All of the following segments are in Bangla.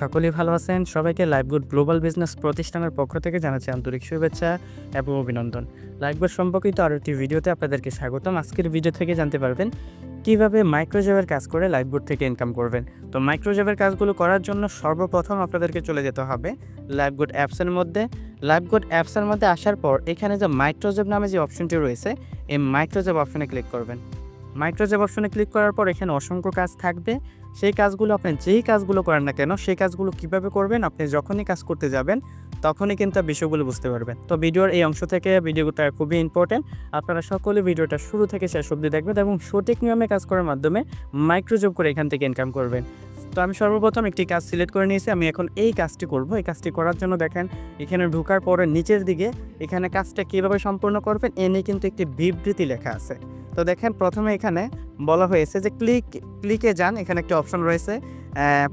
সকলেই ভালো আছেন। সবাইকে লাইভগুড গ্লোবাল বিজনেস প্রতিষ্ঠানের পক্ষ থেকে জানাচ্ছি আন্তরিক শুভেচ্ছা এবং অভিনন্দন। লাইভগুড সম্পর্কিত আরও একটি ভিডিওতে আপনাদেরকে স্বাগতম। আজকের ভিডিও থেকে জানতে পারবেন কিভাবে মাইক্রোজবের কাজ করে লাইভগুড থেকে ইনকাম করবেন। তো মাইক্রোজবের কাজগুলো করার জন্য সর্বপ্রথম আপনাদেরকে চলে যেতে হবে লাইভগুড অ্যাপসের মধ্যে। লাইভগুড অ্যাপসের মধ্যে আসার পর এখানে যে মাইক্রোজব নামে যে অপশনটি রয়েছে, এই মাইক্রোজব অপশনে ক্লিক করবেন। মাইক্রোজব অপশনে ক্লিক করার পর এখানে অসংখ্য কাজ থাকবে। সেই কাজগুলো আপনি যেই কাজগুলো করেন না কেন, সেই কাজগুলো কিভাবে করবেন, আপনি যখনই কাজ করতে যাবেন তখনই কিন্তু বিষয়গুলো বুঝতে পারবেন। তো ভিডিওর এই অংশ থেকে ভিডিওটা খুবই ইম্পর্টেন্ট। আপনারা সকলে ভিডিওটা শুরু থেকে শেষ অবধি দেখবেন এবং সঠিক নিয়মে কাজ করার মাধ্যমে মাইক্রোজব করে এখান থেকে ইনকাম করবেন। তো আমি সর্বপ্রথম একটি কাজ সিলেক্ট করে নিয়েছি। আমি এখন এই কাজটি করব। এই কাজটি করার জন্য দেখেন এখানে ঢোকার পরে নিচের দিকে এখানে কাজটা কীভাবে সম্পূর্ণ করবেন এ নিয়ে কিন্তু একটি বিবৃতি লেখা আছে। তো দেখেন প্রথমে এখানে বলা হয়েছে যে ক্লিকে যান, এখানে একটি অপশন রয়েছে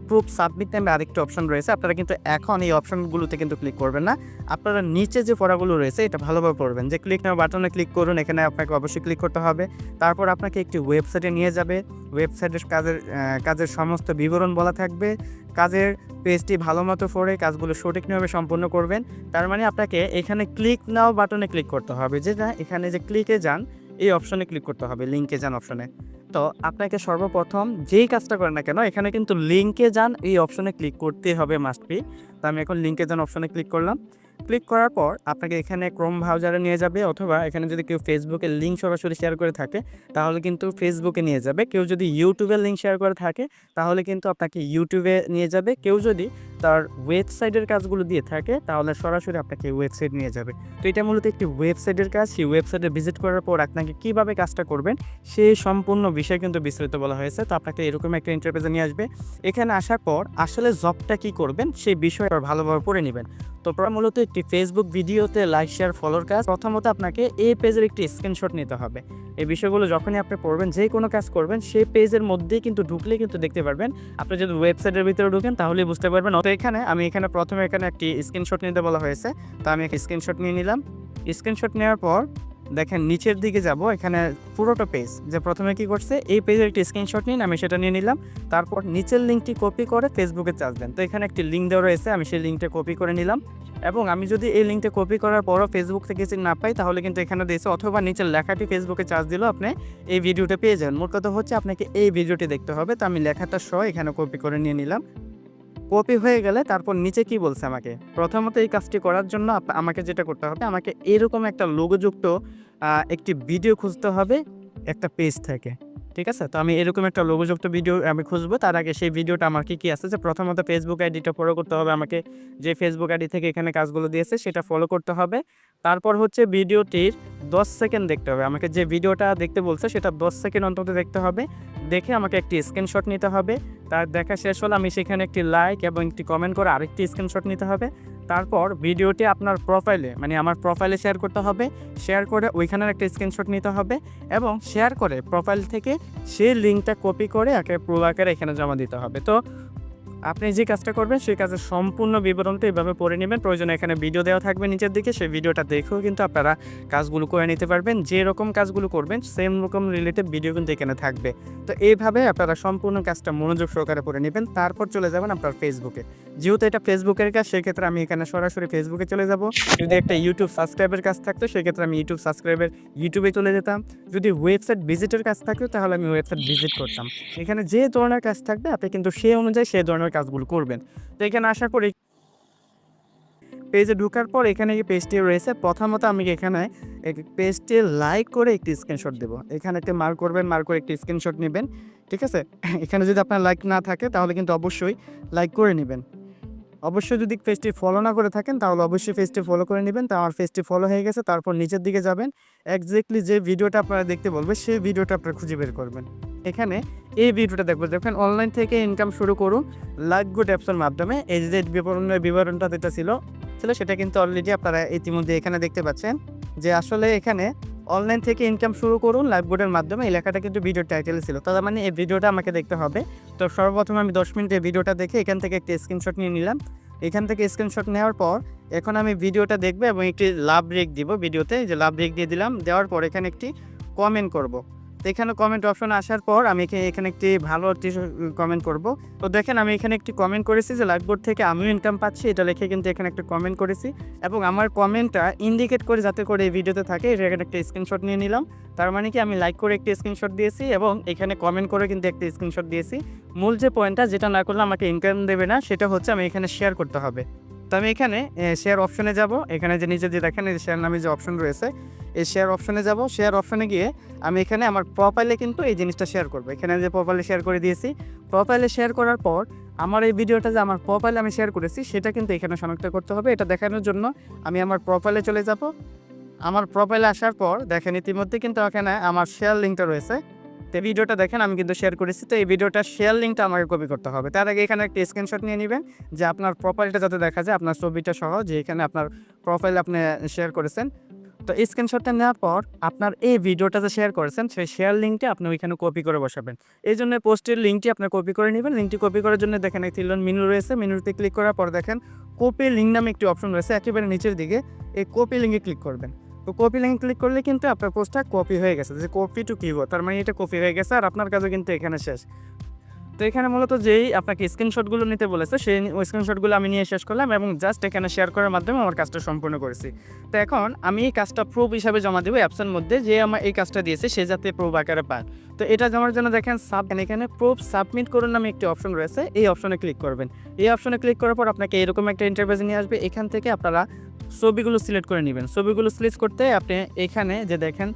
প্রুফ সাবমিট নামে আরেকটি অপশন রয়েছে। আপনারা কিন্তু এখন এই অপশনগুলোতে কিন্তু ক্লিক করবেন না, আপনারা নিচে যে পড়াগুলো রয়েছে এটা ভালোভাবে পড়বেন। যে ক্লিক নাও বাটনে ক্লিক করুন, এখানে আপনাকে অবশ্যই ক্লিক করতে হবে। তারপর আপনাকে একটি ওয়েবসাইটে নিয়ে যাবে। ওয়েবসাইটের কাজের সমস্ত বিবরণ বলা থাকবে। কাজের পেজটি ভালো মতো পড়ে কাজগুলো সঠিক নিয়মে সম্পন্ন করবেন। তার মানে আপনাকে এখানে ক্লিক নাও বাটনে ক্লিক করতে হবে, যেটা এখানে যে ক্লিকে যান এই অপশনে ক্লিক করতে হবে, লিঙ্কে যান অপশনে। তো আপনাকে সর্বপ্রথম যেই কাজটা করেন না কেন এখানে কিন্তু লিঙ্কে যান এই অপশনে ক্লিক করতেই হবে, মাস্ট বি। তো আমি এখন লিঙ্কে যান অপশনে ক্লিক করলাম। ক্লিক করার পর আপনাকে এখানে ক্রোম ব্রাউজারে নিয়ে যাবে, অথবা এখানে যদি কেউ ফেসবুকের লিঙ্ক সরাসরি শেয়ার করে থাকে তাহলে কিন্তু ফেসবুকে নিয়ে যাবে। কেউ যদি ইউটিউবের লিঙ্ক শেয়ার করে থাকে তাহলে কিন্তু আপনাকে ইউটিউবে নিয়ে যাবে। কেউ যদি তার ওয়েবসাইটের কাজগুলো দিয়ে থাকে তাহলে সরাসরি আপনাকে ওয়েবসাইট নিয়ে যাবে। তো এটা মূলত একটি ওয়েবসাইটের কাজ। সেই ওয়েবসাইটে ভিজিট করার পর আপনাকে কীভাবে কাজটা করবেন সেই সম্পূর্ণ বিষয় কিন্তু বিস্তারিত বলা হয়েছে। তো আপনাকে এরকম একটা ইন্টারফেসে নিয়ে আসবে। এখানে আসার পর আসলে জবটা কী করবেন সেই বিষয় ভালোভাবে পড়ে নেবেন। তো মূলত একটি ফেসবুক ভিডিওতে লাইক শেয়ার ফলোর কাজ। প্রথমত আপনাকে এই পেজের একটি স্ক্রিনশট নিতে হবে। এই বিষয়গুলো যখনই আপনি পড়বেন, যে কোনো কাজ করবেন সেই পেজের মধ্যেই কিন্তু ঢুকলে কিন্তু দেখতে পারবেন। আপনি যদি ওয়েবসাইটের ভিতরে ঢুকেন তাহলেই বুঝতে পারবেন। তো আমি প্রথমে একটি স্ক্রিনশট নিতে বলা হয়েছে। তো আমি একটা স্ক্রিনশট নিয়ে নিলাম। স্ক্রিনশট নেওয়ার পর দেখেন নিচের দিকে যাব, এখানে পুরোটা পেজ যে প্রথমে কি করছে এই পেজের একটি স্ক্রিনশট নিন, আমি সেটা নিয়ে নিলাম। তারপর নিচের লিঙ্কটি কপি করে ফেসবুকে চার্জ দেন। তো এখানে একটি লিঙ্ক দেওয়া রয়েছে, আমি সেই লিঙ্কটা কপি করে নিলাম। এবং আমি যদি এই লিঙ্কটা কপি করার পরও ফেসবুক থেকে না পাই তাহলে কিন্তু এখানে দিয়েছে অথবা নিচের লেখাটি ফেসবুকে চার্জ দিলেও আপনি এই ভিডিওটা পেয়ে যাবেন। মোট কথা হচ্ছে আপনাকে এই ভিডিওটি দেখতে হবে। তো আমি লেখাটা সহ এখানে কপি করে নিয়ে নিলাম। কপি হয়ে গেলে তারপর নিচে কি বলছে আমাকে, প্রথমত এই কাজটি করার জন্য আমাকে যেটা করতে হবে, আমাকে এরকম একটা লোগোযুক্ত একটি ভিডিও খুঁজতে হবে একটা পেজ থেকে। ঠিক আছে? তো আমি এরকম একটা লোগোযুক্ত ভিডিও আমি খুঁজবো। তার আগে সেই ভিডিওটা আমার কি আছে, যে প্রথমত ফেসবুক আইডিটা ফলো করতে হবে আমাকে। যে ফেসবুক আইডি থেকে এখানে কাজগুলো দিয়েছে সেটা ফলো করতে হবে। তারপর হচ্ছে ভিডিওটির 10 সেকেন্ড দেখতে হবে। আমাকে যে ভিডিওটা দেখতে বলছে সেটা 10 সেকেন্ড অন্তত দেখতে হবে। দেখে আমাকে একটি স্ক্রিনশট নিতে হবে। তার দেখা শেষ হলে আমি সেখানে একটি লাইক এবং একটি কমেন্ট করে আরেকটি স্ক্রিনশট নিতে হবে। তারপর ভিডিওটি আপনার প্রোফাইলে, মানে আমার প্রোফাইলে শেয়ার করতে হবে। শেয়ার করে ওইখানের একটা স্ক্রিনশট নিতে হবে এবং শেয়ার করে প্রোফাইল থেকে সেই লিঙ্কটা কপি করে প্রুফ আকারে এখানে জমা দিতে হবে। তো আপনি যে কাজটা করবেন সেই কাজের সম্পূর্ণ বিবরণটা এভাবে পড়ে নেবেন। প্রয়োজনে এখানে ভিডিও দেওয়া থাকবে নিচের দিকে, সেই ভিডিওটা দেখেও কিন্তু আপনারা কাজগুলো করে নিতে পারবেন। যে রকম কাজগুলো করবেন সেম রকম রিলেটেড ভিডিও কিন্তু এখানে থাকবে। তো এইভাবে আপনারা সম্পূর্ণ কাজটা মনোযোগ সহকারে করে নেবেন। তারপর চলে যাবেন আপনার ফেসবুকে। যেহেতু এটা ফেসবুকের কাজ সেক্ষেত্রে আমি এখানে সরাসরি ফেসবুকে চলে যাব। যদি একটা ইউটিউব সাবস্ক্রাইবের কাজ থাকতো সেক্ষেত্রে আমি ইউটিউবে চলে যেতাম। যদি ওয়েবসাইট ভিজিটের কাজ থাকতো তাহলে আমি ওয়েবসাইট ভিজিট করতাম। এখানে যে ধরনের কাজ থাকবে আপনি কিন্তু সেই অনুযায়ী সেই ধরনের কাজগুলো করবেন। তো এখানে আসার পর পেজে ঢোকার পর এখানে যে পেজটি রয়েছে, প্রথমত আমি এখানে পেজটি লাইক করে একটি স্ক্রিনশট দেব। এখানে একটি মার্ক করবেন, মার্ক করে একটি স্ক্রিনশট নেবেন। ঠিক আছে? এখানে যদি আপনার লাইক না থাকে তাহলে কিন্তু অবশ্যই লাইক করে নেবেন। অবশ্যই যদি পেজটি ফলো না করে থাকেন তাহলে অবশ্যই পেজটি ফলো করে নেবেন। তো আমার পেজটি ফলো হয়ে গেছে। তারপর নিচের দিকে যাবেন, এক্স্যাক্টলি যে ভিডিওটা আপনারা দেখতে বলবে সেই ভিডিওটা আপনারা খুঁজে বের করবেন। এখানে এই ভিডিওটা দেখবেন অনলাইন থেকে ইনকাম শুরু করুন লাইভগুড অ্যাপসের মাধ্যমে। এই যে বিবরণটা যেটা ছিল সেটা কিন্তু অলরেডি আপনারা ইতিমধ্যে এখানে দেখতে পাচ্ছেন যে আসলে এখানে অনলাইন থেকে ইনকাম শুরু করুন লাইভগুডের মাধ্যমে, এই লেখাটা কিন্তু ভিডিওর টাইটেলে ছিল। তার মানে এই ভিডিওটা আমাকে দেখতে হবে। তো সর্বপ্রথম আমি 10 মিনিটের ভিডিওটা দেখে এখান থেকে একটি স্ক্রিনশট নিয়ে নিলাম। এখান থেকে স্ক্রিনশট নেওয়ার পর এখন আমি ভিডিওটা দেখব এবং একটি লাভ রেক দিব ভিডিওতে। যে লাভ রেক দিয়ে দিলাম, দেওয়ার পর এখানে একটি কমেন্ট করব। তো এখানে কমেন্ট অপশন আসার পর আমি এখানে একটি ভালো একটি কমেন্ট করব। তো দেখেন আমি এখানে একটি কমেন্ট করেছি যে লাইফবোর্ড থেকে আমিও ইনকাম পাচ্ছি, এটা লিখে কিন্তু এখানে একটা কমেন্ট করেছি এবং আমার কমেন্টটা ইন্ডিকেট করে যাতে করে এই ভিডিওতে থাকে এখানে একটা স্ক্রিনশট নিয়ে নিলাম। তার মানে কি আমি লাইক করে একটি স্ক্রিনশট দিয়েছি এবং এখানে কমেন্ট করে কিন্তু একটি স্ক্রিনশট দিয়েছি। মূল যে পয়েন্টটা, যেটা না করলে আমাকে ইনকাম দেবে না, সেটা হচ্ছে আমি এখানে শেয়ার করতে হবে। তো আমি এখানে শেয়ার অপশনে যাব, এখানে যে নিচে যে দেখেন এই শেয়ার নামে যে অপশন রয়েছে এই শেয়ার অপশনে যাব। শেয়ার অপশনে গিয়ে আমি এখানে আমার প্রোফাইলে কিন্তু এই জিনিসটা শেয়ার করব। এখানে যে প্রোফাইলে শেয়ার করে দিয়েছি, প্রোফাইলে শেয়ার করার পর আমার এই ভিডিওটা যে আমার প্রোফাইলে আমি শেয়ার করেছি সেটা কিন্তু এখানে শনাক্ত করতে হবে। এটা দেখানোর জন্য আমি আমার প্রোফাইলে চলে যাব। আমার প্রোফাইলে আসার পর দেখেন ইতিমধ্যে কিন্তু এখানে আমার শেয়ার লিঙ্কটা রয়েছে। তো ভিডিওটা দেখেন আমি কিন্তু শেয়ার করেছি। তো এই ভিডিওটা শেয়ার লিঙ্কটা আমাকে কপি করতে হবে। তার আগে এখানে একটা স্ক্রিনশট নিয়ে নেবেন যে আপনার প্রোফাইলটা যাতে দেখা যায়, আপনার ছবিটা সহ, যে এখানে আপনার প্রোফাইল আপনি শেয়ার করেছেন। তো স্ক্রিনশটটা নেওয়ার পর আপনার এই ভিডিওটা যে শেয়ার করেছেন সেই শেয়ার লিঙ্কটা আপনি ওইখানে কপি করে বসাবেন। এই জন্য পোস্টের লিঙ্কটি আপনি কপি করে নেবেন। লিঙ্কটি কপি করার জন্য দেখেন একটি মেনু রয়েছে, মেনুতে ক্লিক করার পর দেখেন কপি লিঙ্ক নামে একটি অপশন রয়েছে একেবারে নিচের দিকে, এই কপি লিঙ্কে ক্লিক করবেন। তো কপি লিঙ্ক ক্লিক করলে কিন্তু আপনার পোস্টটা কপি হয়ে গেছে, যে কপি টু কিবোর্ড, তার মানে এটা কপি হয়ে গেছে আর আপনার কাজও কিন্তু এখানে শেষ। তো এখানে মূলত যেই আপনাকে স্ক্রিনশটগুলো নিতে বলেছে সেই ওই স্ক্রিনশটগুলো আমি নিয়ে শেষ করলাম এবং জাস্ট এখানে শেয়ার করার মাধ্যমে আমার কাজটা সম্পূর্ণ করেছি। তো এখন আমি এই কাজটা প্রুফ হিসাবে জমা দেবো অ্যাপসের মধ্যে, যে আমার এই কাজটা দিয়েছে সে যাতে প্রুফ আকারে পায়। তো এটা জমার জন্য দেখেন এখানে প্রুফ সাবমিট করুন নামে একটি অপশন রয়েছে, এই অপশনে ক্লিক করবেন। এই অপশনে ক্লিক করার পর আপনাকে এরকম একটা ইন্টারফেস নিয়ে আসবে। এখান থেকে আপনারা ছবিগুলো সিলেক্ট করে নেবেন। ছবিগুলো সিলেক্ট করতে আপনি এখানে যে দেখেন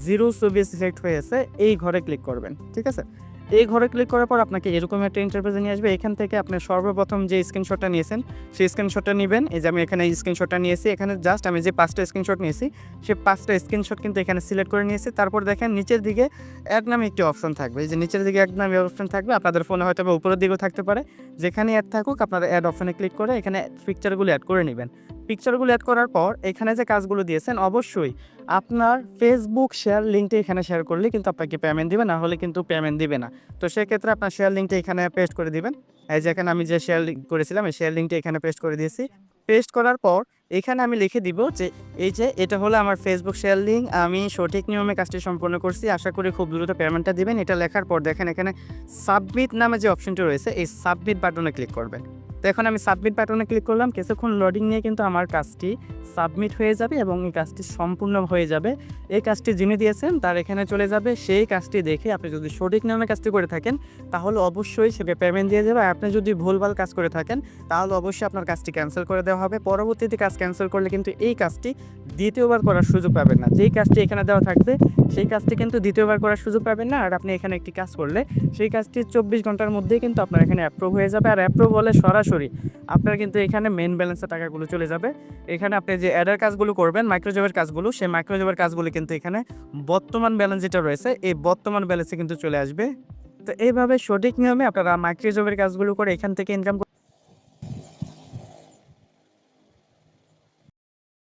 0 ছবি সিলেক্ট হয়েছে, এই ঘরে ক্লিক করবেন। ঠিক আছে, এই ঘরে ক্লিক করার পর আপনাকে এরকম একটা ইন্টারফেসে নিয়ে আসবে। এখান থেকে আপনি সর্বপ্রথম যে স্ক্রিনশটটা নিয়েছেন সেই স্ক্রিনশটটা নেবেন। এই যে আমি এখানে স্ক্রিনশটটা নিয়েছি, এখানে জাস্ট আমি যে 5টা স্ক্রিনশট নিয়েছি সেই 5টা স্ক্রিনশট কিন্তু এখানে সিলেক্ট করে নিয়েছি। তারপর দেখেন নিচের দিকে অ্যাড নামে একটি অপশন থাকবে, এই যে নিচের দিকে অ্যাড নামে অপশন থাকবে, আপনাদের ফোনে হয়তো বা উপরের দিকেও থাকতে পারে। যেখানে অ্যাড থাকুক আপনারা অ্যাড অপশনে ক্লিক করে এখানে পিকচারগুলো অ্যাড করে নেবেন। পিকচারগুলো অ্যাড করার পর এখানে যে কাজগুলো দিয়েছেন অবশ্যই আপনার ফেসবুক শেয়ার লিঙ্কটা এখানে শেয়ার করলে কিন্তু আপনাকে পেমেন্ট দিবে, না হলে কিন্তু পেমেন্ট দিবে না। তো সেক্ষেত্রে আপনার শেয়ার লিঙ্কটা এখানে পেস্ট করে দিবেন। এই যে এখানে আমি যে শেয়ার লিঙ্ক করেছিলাম এই শেয়ার লিঙ্কটা এখানে পেস্ট করে দিয়েছি। পেস্ট করার পর এখানে আমি লিখে দিব যে এই যে এটা হলো আমার ফেসবুক শেয়ার লিঙ্ক, আমি সঠিক নিয়মে কাজটি সম্পন্ন করছি, আশা করি খুব দ্রুত পেমেন্টটা দিবেন। এটা লেখার পর দেখেন এখানে সাবমিট নামে যে অপশনটি রয়েছে এই সাবমিট বাটনে ক্লিক করবেন। তো এখন আমি সাবমিট বাটনে ক্লিক করলাম, কিছুক্ষণ লোডিং নিয়ে কিন্তু আমার কাজটি সাবমিট হয়ে যাবে এবং এই কাজটি সম্পূর্ণ হয়ে যাবে। এই কাজটি যিনি দিয়েছেন তার এখানে চলে যাবে, সেই কাজটি দেখে আপনি যদি সঠিক নিয়মে কাজটি করে থাকেন তাহলে অবশ্যই সে পেমেন্ট দিয়ে দেবে। আপনি যদি ভুলভাল কাজ করে থাকেন তাহলে অবশ্যই আপনার কাজটি ক্যান্সেল করে দেওয়া হবে। পরবর্তীতে কাজ ক্যান্সেল করলে কিন্তু এই কাজটি দ্বিতীয়বার করার সুযোগ পাবেন না। যেই কাজটি এখানে দেওয়া থাকবে সেই কাজটি কিন্তু দ্বিতীয়বার করার সুযোগ পাবেন না। আর আপনি এখানে একটি কাজ করলে সেই কাজটি 24 ঘন্টার মধ্যেই কিন্তু আপনার এখানে অ্যাপ্রুভ হয়ে যাবে। আর অ্যাপ্রুভ হলে সরাসরি আপনার কিন্তু এখানে মেন ব্যালেন্সের টাকাগুলো চলে যাবে। এখানে আপনি যে অ্যাডের কাজগুলো করবেন, মাইক্রোজবের কাজগুলো, সেই মাইক্রোজবের কাজগুলো কিন্তু এখানে বর্তমান ব্যালেন্স যেটা রয়েছে এই বর্তমান ব্যালেন্সে কিন্তু চলে আসবে। তো এইভাবে সঠিক নিয়মে আপনারা মাইক্রোজবের কাজগুলো করে এখান থেকে ইনকাম